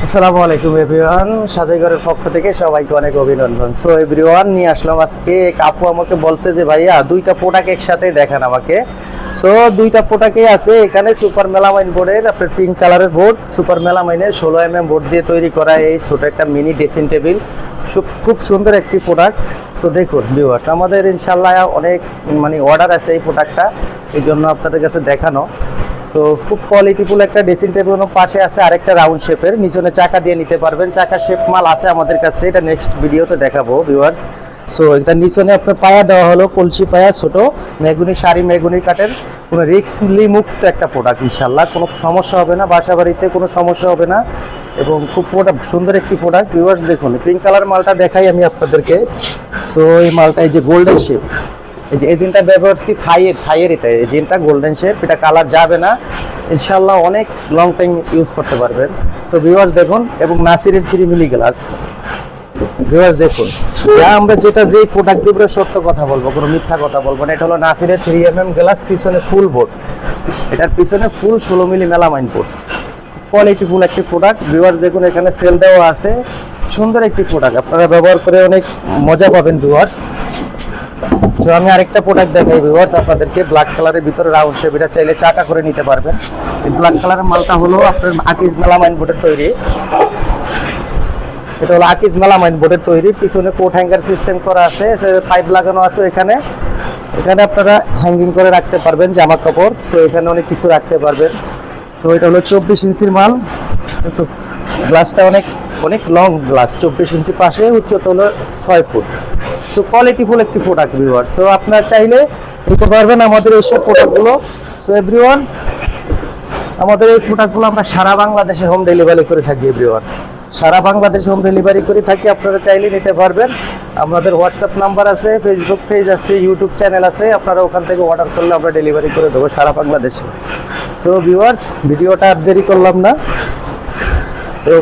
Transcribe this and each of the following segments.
আসসালামু আলাইকুম এভরিওয়ান, সাজাইঘরের পক্ষ থেকে সবাইকে অনেক অভিনন্দন। সো এভরিওয়ান, নিয়ে আসলাম আজকে এক আপু আমাকে বলছে যে ভাইয়া দুইটা প্রোডাক্ট একসাথে দেখান আমাকে। সো দুইটা প্রোডাক্টই আছে এখানে। সুপার মেলামাইন বোর্ডের আপনার পিঙ্ক কালারের বোর্ড, সুপার মেলামাইনের 16 বোর্ড দিয়ে তৈরি করা এই ছোট একটা মিনি ড্রেসিং টেবিল, খুব সুন্দর একটি প্রোডাক্ট। সো দেখুন ভিউয়ার্স, আমাদের ইনশাল্লাহ অনেক অর্ডার আছে এই প্রোডাক্টটা, এই জন্য আপনাদের কাছে দেখানো। সো খুব কোয়ালিটিফুল একটা ড্রেসিং টেবিল। পাশে আছে আরেকটা রাউন্ড শেপের, নিচনে চাকা দিয়ে নিতে পারবেন। চাকা শেপ মাল আছে আমাদের কাছে, এটা নেক্সট ভিডিওতে দেখাবো ভিউয়ার্স। সো এটা নিচনে আপনার পায়া দেওয়া হলো কলসি পায়া, ছোট মেগুনি শাড়ি, মেগুনি কাঠের, কোনো রিস্কলি মুক্ত একটা প্রোডাক্ট। ইনশাল্লাহ কোনো সমস্যা হবে না, বাসা বাড়িতে কোনো সমস্যা হবে না, এবং খুব সুন্দর একটি প্রোডাক্ট ভিউয়ার্স। দেখুন পিঙ্ক কালার মালটা দেখাই আমি আপনাদেরকে। সো এই মালটা এই যে গোল্ডেন শেপ, এই যে এজেন্টটা ব্যবহার কি থাইয়ের এটা এজেন্টটা গোল্ডেন শেপ, এটা কালার যাবে না ইনশাআল্লাহ, অনেক লং টাইম ইউজ করতে পারবেন। সো ভিউয়ার্স দেখুন, এবং নাসিরের 3 মিলি গ্লাস ভিউয়ার্স দেখুন। আমরা যে প্রোডাক্টের উপরে সত্য কথা বলবো, কোনো মিথ্যা কথা বলবো না। এটা হলো নাসিরের 3 গ্লাস, পিছনে ফুল বোর্ড, এটার পিছনে ফুল 16 মিলি মেলামাইন বোর্ড, কোয়ালিটিফুল একটি প্রোডাক্ট ভিউয়ার্স। দেখুন এখানে সেল দেওয়া আছে, সুন্দর একটি প্রোডাক্ট, আপনারা ব্যবহার করে অনেক মজা পাবেন ভিউয়ার্স। তো আমি আরেকটা প্রোডাক্ট দেখাই ভিউয়ার্স আপনাদেরকে, ব্ল্যাক কালারের ভিতরে রাউন্ড শেপ, এটা চাইলে চাকা করে নিতে পারবেন। এই ব্ল্যাক কালারের মালটা হলো আপনার আকিজ মেলামাইন বোর্ডের তৈরি, এটা হলো আকিজ মেলামাইন বোর্ডের তৈরি। পিছনে কোট হ্যাঙ্গার সিস্টেম করা আছে, পাইপ লাগানো আছে এখানে আপনারা হ্যাঙ্গিং করে রাখতে পারবেন জামা কাপড়। সো এখানে অনেক কিছু রাখতে পারবেন। সো এটা হলো 24 ইঞ্চির মাল, একটু গ্লাসটা অনেক লং গ্লাস, 24 ইঞ্চি, পাশে উচ্চতা হলো 6 ফুট। সো কোয়ালিটিফুল একটি প্রোডাক্ট ভিউয়ার। সো আপনারা চাইলে নিতে পারবেন আমাদের এইসব প্রোডাক্টগুলো। সো এভরিওয়ান, আমাদের এই প্রোডাক্টগুলো আমরা সারা বাংলাদেশে হোম ডেলিভারি করে থাকি এভরিওয়ান, সারা বাংলাদেশে হোম ডেলিভারি করে থাকি, আপনারা চাইলে নিতে পারবেন। আমাদের হোয়াটসঅ্যাপ নাম্বার আছে, ফেসবুক পেজ আছে, ইউটিউব চ্যানেল আছে, আপনারা ওখান থেকে অর্ডার করলে আমরা ডেলিভারি করে দেবো সারা বাংলাদেশে। সো ভিউয়ার্স, ভিডিওটা আর দেরি করলাম না, তো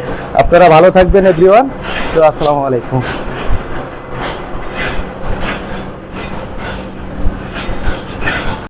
আপনারা ভালো থাকবেন এভরিওয়ান। তো আসসালামু আলাইকুম।